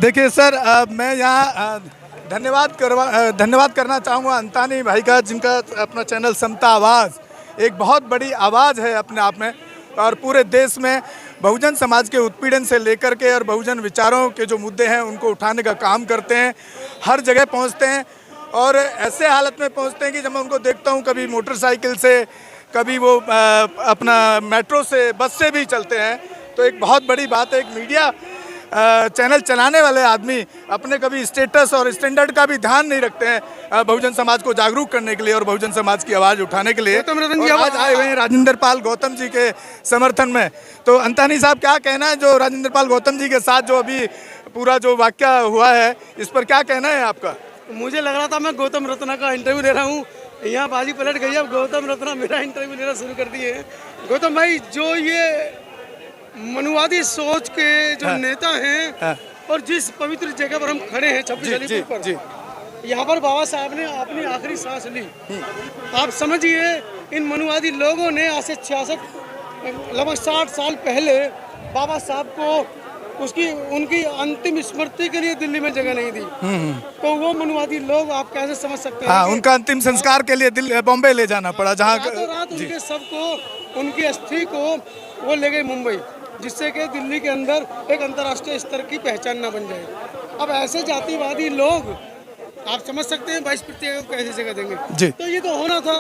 देखिए सर, मैं यहाँ धन्यवाद करना चाहूँगा अंतानी भाई का, जिनका अपना चैनल समता आवाज़ एक बहुत बड़ी आवाज़ है अपने आप में, और पूरे देश में बहुजन समाज के उत्पीड़न से लेकर के और बहुजन विचारों के जो मुद्दे हैं उनको उठाने का काम करते हैं, हर जगह पहुँचते हैं। और ऐसे हालत में पहुँचते हैं कि जब मैं उनको देखता हूँ, कभी मोटरसाइकिल से, कभी वो अपना मेट्रो से, बस से भी चलते हैं, तो एक बहुत बड़ी बात है। एक मीडिया चैनल चलाने वाले आदमी अपने कभी स्टेटस और स्टैंडर्ड का भी ध्यान नहीं रखते हैं बहुजन समाज को जागरूक करने के लिए और बहुजन समाज की आवाज़ उठाने के लिए। आज आए हुए हैं राजेंद्र पाल गौतम जी के समर्थन में। तो अंतानी साहब, क्या कहना है जो राजेंद्र पाल गौतम जी के साथ जो अभी पूरा जो वाकया हुआ है, इस पर क्या कहना है आपका? मुझे लग रहा था मैं गौतम रत्ना का इंटरव्यू ले रहा हूँ, यहाँ बाजी पलट गई। अब गौतम रत्ना मेरा इंटरव्यू लेना शुरू कर दिए हैं। गौतम भाई, जो ये मनुवादी सोच के जो नेता हैं और जिस पवित्र जगह पर हम खड़े हैं 26 अलीपुर पर, यहाँ पर बाबा साहब ने अपनी आखिरी सांस ली। आप समझिए, इन मनुवादी लोगों ने आज से 66 लगभग 60 साल पहले बाबा साहब को उनकी अंतिम स्मृति के लिए दिल्ली में जगह नहीं दी। तो वो मनुवादी लोग आप कैसे समझ सकते हैं? उनका अंतिम संस्कार के लिए बॉम्बे ले जाना पड़ा, जहाँ रात उनके सबको, उनकी अस्थि को वो ले गए मुंबई, जिससे कि दिल्ली के अंदर एक अंतर्राष्ट्रीय स्तर की पहचान ना बन जाए। अब ऐसे जातिवादी लोग, आप समझ सकते हैं 22% को कैसे जगह देंगे जी। तो ये तो होना था,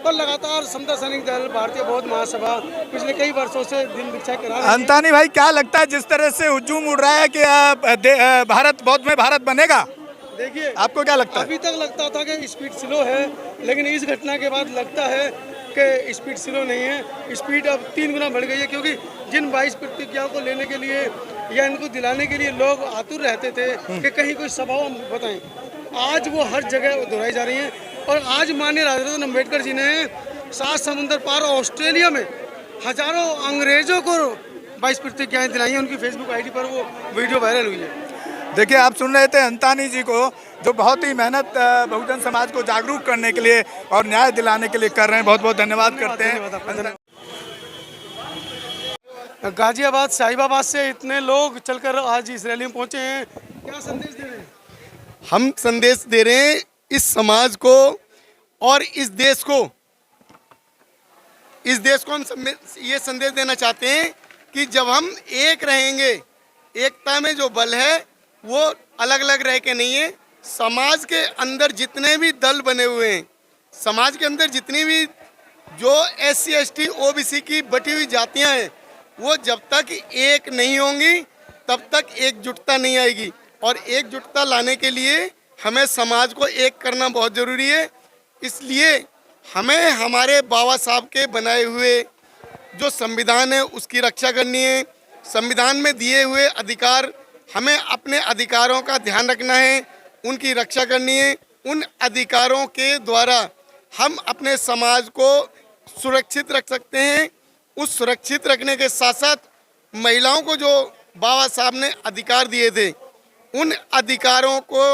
पर लगातार समता सैनिक दल, भारतीय बौद्ध महासभा पिछले कई वर्षों से दिन दीक्षा करा रही है। अंतानी भाई, क्या लगता है जिस तरह से हुजूम उड़ रहा है कि भारत बौद्ध में भारत बनेगा, देखिए आपको क्या लगता है? अभी तक लगता था कि स्पीड स्लो है, लेकिन इस घटना के बाद लगता है कि स्पीड स्लो नहीं है, स्पीड अब 3 गुना बढ़ गई है। क्योंकि जिन 22 प्रतिज्ञाओं को लेने के लिए या इनको दिलाने के लिए लोग आतुर रहते थे कि कहीं कोई सभा बताएं, आज वो हर जगह दोहराई जा रही हैं। और आज माननीय राजा अम्बेडकर जी ने 7 समुंदर पार ऑस्ट्रेलिया में हजारों अंग्रेजों को 22 प्रतिज्ञाएं दिलाई हैं। उनकी फेसबुक आईडी पर वो वीडियो वायरल हुई है। देखिए, आप सुन रहे थे अंतानी जी को, जो बहुत ही मेहनत बहुजन समाज को जागरूक करने के लिए और न्याय दिलाने के लिए कर रहे हैं। बहुत बहुत धन्यवाद करते हैं। गाजियाबाद, साहिबाबाद से इतने लोग चलकर आज इस रैली में पहुंचे हैं, क्या संदेश दे रहे हैं? हम संदेश दे रहे हैं इस समाज को और इस देश को हम ये संदेश देना चाहते हैं कि जब हम एक रहेंगे, एकता में जो बल है वो अलग अलग रह के नहीं है। समाज के अंदर जितने भी दल बने हुए हैं, समाज के अंदर जितनी भी जो SC ST OBC की बटी हुई जातियां हैं, वो जब तक एक नहीं होंगी तब तक एकजुटता नहीं आएगी। और एकजुटता लाने के लिए हमें समाज को एक करना बहुत ज़रूरी है। इसलिए हमें हमारे बाबा साहब के बनाए हुए जो संविधान है उसकी रक्षा करनी है। संविधान में दिए हुए अधिकार, हमें अपने अधिकारों का ध्यान रखना है, उनकी रक्षा करनी है। उन अधिकारों के द्वारा हम अपने समाज को सुरक्षित रख सकते हैं। उस सुरक्षित रखने के साथ साथ महिलाओं को जो बाबा साहब ने अधिकार दिए थे, उन अधिकारों को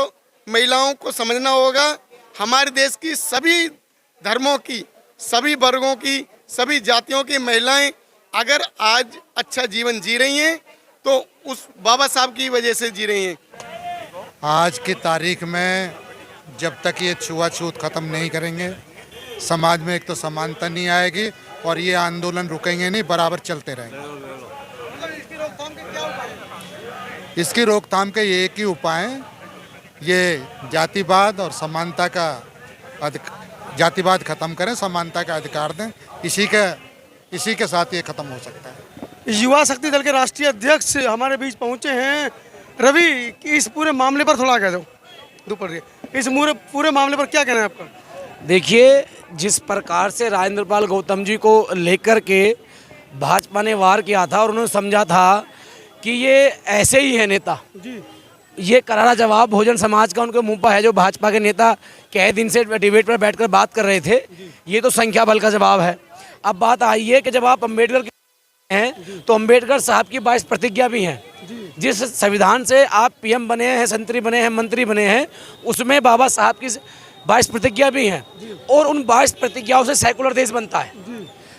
महिलाओं को समझना होगा। हमारे देश की सभी धर्मों की, सभी वर्गों की, सभी जातियों की महिलाएं अगर आज अच्छा जीवन जी रही हैं तो उस बाबा साहब की वजह से जी रही हैं। आज की तारीख में जब तक ये छुआछूत ख़त्म नहीं करेंगे, समाज में एक तो समानता नहीं आएगी और ये आंदोलन रुकेंगे नहीं, बराबर चलते रहेंगे। इसकी रोकथाम के ये एक ही उपाय है, ये जातिवाद और समानता का जातिवाद ख़त्म करें, समानता का अधिकार दें। इसी के साथ ये ख़त्म हो सकता है। युवा शक्ति दल के राष्ट्रीय अध्यक्ष हमारे बीच पहुंचे हैं। रवि, इस पूरे मामले पर थोड़ा कह दो, इस पूरे मामले पर क्या कहना है आपका? देखिए, जिस प्रकार से राजेंद्र पाल गौतम जी को लेकर के भाजपा ने वार किया था और उन्होंने समझा था कि ये ऐसे ही है नेता जी, ये करारा जवाब बहुजन समाज का उनके मुंह पर है। जो भाजपा के नेता कई दिन से डिबेट पर बैठकर बात कर रहे थे, ये तो संख्या बल का जवाब है। अब बात आई है कि जब आप अम्बेडकर के हैं तो अम्बेडकर साहब की 22 प्रतिज्ञा भी हैं। जिस संविधान से आप PM बने हैं, संतरी बने हैं, मंत्री बने हैं, उसमें बाबा साहब की 22 प्रतिज्ञा भी हैं। और उन 22 प्रतिज्ञाओं से सेकुलर देश बनता है।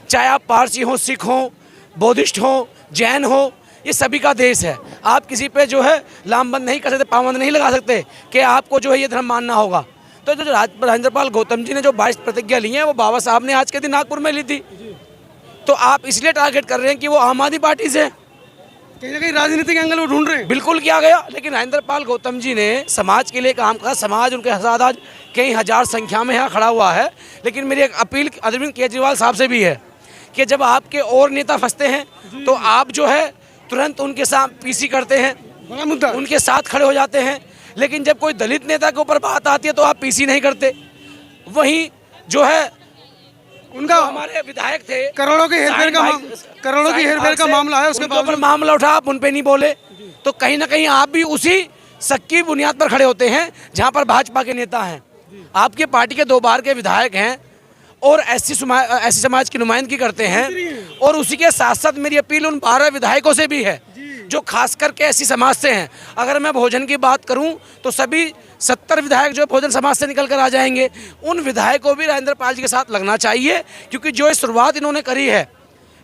चाहे आप पारसी हो, सिख हो, बौद्धिस्ट हो, जैन हो ये सभी का देश है। आप किसी पे जो है लामबंद नहीं कर सकते, पाबंद नहीं लगा सकते कि आपको जो है ये धर्म मानना होगा। तो जो राजेंद्रपाल गौतम जी ने जो 22 प्रतिज्ञा ली हैं वो बाबा साहब ने आज के दिन नागपुर में ली थी। तो आप इसलिए टारगेट कर रहे हैं कि वो आम आदमी पार्टी से कहीं ना कहीं राजनीतिक एंगल वो ढूंढ रहे हैं। बिल्कुल किया गया, लेकिन राजेंद्रपाल गौतम जी ने समाज के लिए काम करा। समाज उनके साथ आज कई हजार संख्या में यहाँ खड़ा हुआ है। लेकिन मेरी एक अपील अरविंद केजरीवाल साहब से भी है कि जब आपके और नेता फंसते हैं तो आप जो है तुरंत उनके साथ पीसी करते हैं, बड़ा मुद्दा है। उनके साथ खड़े हो जाते हैं। लेकिन जब कोई दलित नेता के ऊपर बात आती है तो आप पीसी नहीं करते। वहीं जो है उनका हमारे विधायक थे, करोड़ों की हेरफेर का मामला है, उसके उनके ऊपर बावजूद मामला उठा, आप उन पे नहीं बोले। तो कहीं ना कहीं आप भी उसी शक की बुनियाद पर खड़े होते हैं जहां पर भाजपा के नेता हैं। आपके पार्टी के 2 बार के विधायक हैं और ऐसी समाज की नुमाइंदगी करते हैं। और उसी के साथ साथ मेरी अपील उन 12 विधायकों से भी है जो खास करके ऐसी समाज से हैं। अगर मैं भोजन की बात करूं तो सभी 70 विधायक जो भोजन समाज से निकल कर आ जाएंगे। उन विधायकों को भी राजेंद्रपाल जी के साथ लगना चाहिए, क्योंकि जो ये शुरुआत इन्होंने करी है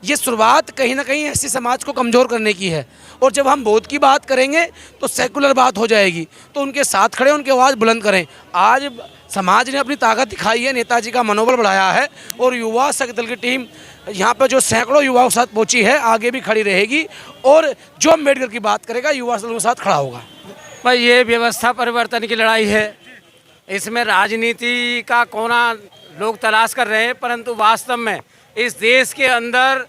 ये शुरुआत कहीं ना कहीं ऐसी समाज को कमज़ोर करने की है। और जब हम बोध की बात करेंगे तो सेकुलर बात हो जाएगी। तो उनके साथ खड़े, उनकी आवाज़ बुलंद करें। आज समाज ने अपनी ताकत दिखाई है, नेताजी का मनोबल बढ़ाया है और युवा शक्ति दल की टीम यहाँ पर जो सैकड़ों युवाओं के साथ पहुँची है आगे भी खड़ी रहेगी। और जो अम्बेडकर की बात करेगा युवा दल के साथ खड़ा होगा। भाई ये व्यवस्था परिवर्तन की लड़ाई है, इसमें राजनीति का कोना लोग तलाश कर रहे हैं, परंतु वास्तव में इस देश के अंदर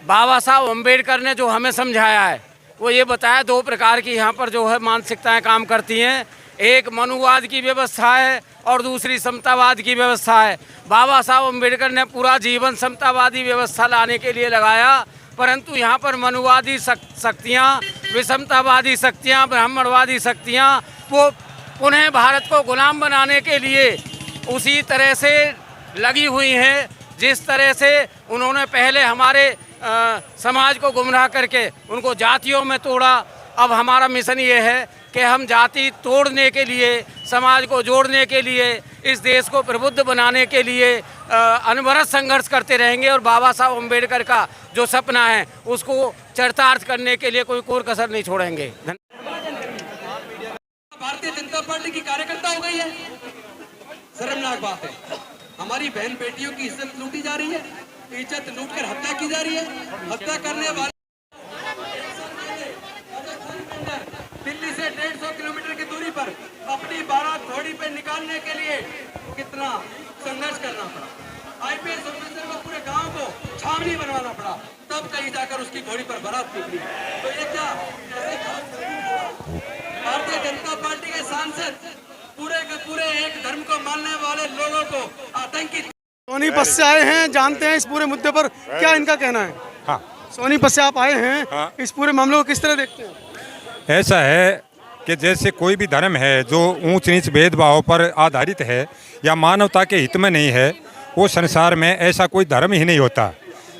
बाबा साहब अम्बेडकर ने जो हमें समझाया है वो ये बताया 2 प्रकार की यहाँ पर जो है मानसिकताएं काम करती हैं। एक मनुवाद की व्यवस्था है और दूसरी समतावाद की व्यवस्था है। बाबा साहब अम्बेडकर ने पूरा जीवन समतावादी व्यवस्था लाने के लिए लगाया, परंतु यहाँ पर मनुवादी शक्तियाँ, विषमतावादी शक्तियाँ, ब्राह्मणवादी शक्तियाँ वो पुनः भारत को गुलाम बनाने के लिए उसी तरह से लगी हुई हैं जिस तरह से उन्होंने पहले हमारे समाज को गुमराह करके उनको जातियों में तोड़ा। अब हमारा मिशन ये है कि हम जाति तोड़ने के लिए, समाज को जोड़ने के लिए, इस देश को प्रबुद्ध बनाने के लिए अनवरत संघर्ष करते रहेंगे और बाबा साहब अम्बेडकर का जो सपना है उसको चरितार्थ करने के लिए कोई कोर कसर नहीं छोड़ेंगे। भारतीय जनता पार्टी की कार्यकर्ता हो गई है, शर्मनाक बात है। हमारी बहन बेटियों की इज्जत लूटी जा रही है, इज्जत लूटकर हत्या की जा रही है। हत्या करने वाले दिल्ली से 150 किलोमीटर की दूरी पर अपनी बारात घोड़ी पे निकालने के लिए कितना संघर्ष करना पड़ा। आईपीएस ऑफिसर को पूरे गांव को छावनी बनवाना पड़ा, तब कहीं जाकर उसकी घोड़ी पर बारात निकली। तो ये क्या भारतीय जनता पार्टी के सांसद पूरे के पूरे एक धर्म को मानने वाले लोगों को आतंकित। सोनीपत से आए हैं, जानते हैं इस पूरे मुद्दे पर क्या इनका कहना है। हाँ, सोनीपत से आप आए हैं, हाँ। इस पूरे मामले को किस तरह देखते हैं। ऐसा है कि जैसे कोई भी धर्म है जो ऊंच नीच भेदभाव पर आधारित है या मानवता के हित में नहीं है, वो संसार में ऐसा कोई धर्म ही नहीं होता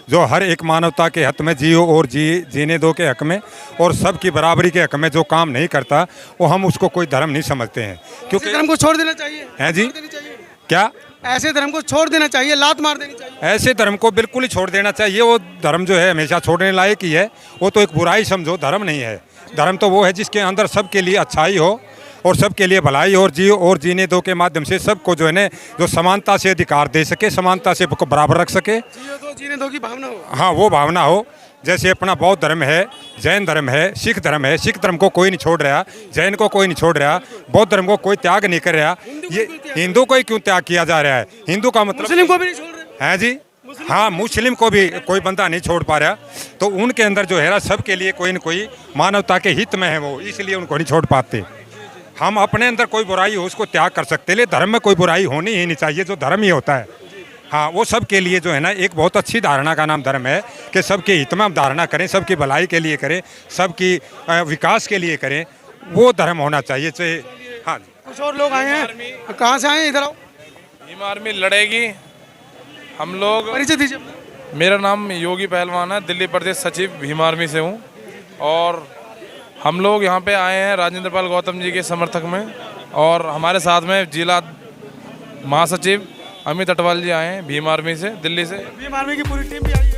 जो हर एक मानवता के हक में जियो और जीने दो के हक में और सबकी बराबरी के हक में जो काम नहीं करता वो हम उसको कोई धर्म नहीं समझते हैं। क्योंकि धर्म को छोड़ देना चाहिए है जी, क्या ऐसे धर्म को छोड़ देना चाहिए, लात मार देनी चाहिए। ऐसे धर्म को बिल्कुल ही छोड़ देना चाहिए। वो धर्म जो है हमेशा छोड़ने लायक ही है, वो तो एक बुराई समझो, धर्म नहीं है। धर्म तो वो है जिसके अंदर सबके लिए अच्छाई हो और सबके लिए भलाई और जियो और जीने दो के माध्यम से सबको जो है ना जो समानता से अधिकार दे सके, समानता से बराबर रख सके, जीने दो की भावना हो। हाँ, वो भावना हो। जैसे अपना बौद्ध धर्म है, जैन धर्म है, सिख धर्म है। सिख धर्म को कोई नहीं छोड़ रहा, जैन को कोई नहीं छोड़ रहा, बौद्ध धर्म को कोई त्याग नहीं कर रहा। ये हिंदू को ही क्यों त्याग किया जा रहा है? हिंदू का मतलब मुस्लिम को भी नहीं छोड़ रहे हैं जी। हाँ, मुस्लिम को भी कोई बंदा नहीं छोड़ पा रहा। तो उनके अंदर जो है सबके लिए कोई न कोई मानवता के हित में है वो, इसलिए उनको नहीं छोड़ पाते। हम अपने अंदर कोई बुराई हो उसको त्याग कर सकते, लेकिन धर्म में कोई बुराई होनी ही नहीं चाहिए, जो धर्म ही होता है। हाँ, वो सबके लिए जो है ना एक बहुत अच्छी धारणा का नाम धर्म है कि सबके हित में हम धारणा करें, सबकी भलाई के लिए करें, सबकी विकास के लिए करें, वो धर्म होना चाहिए। चाहे हाँ, कुछ और लोग आए हैं, कहाँ से आए हैं? इधर आओ। भीम आर्मी लड़ेगी। हम लोग, परिचय दीजिए। मेरा नाम योगी पहलवान है, दिल्ली प्रदेश सचिव भीम आर्मी से हूँ और हम लोग यहाँ पे आए हैं राजेंद्रपाल गौतम जी के समर्थक में और हमारे साथ में जिला महासचिव अमित अटवाल जी आए हैं भीम आर्मी से, दिल्ली से। भीम आर्मी की पूरी टीम भी आई है।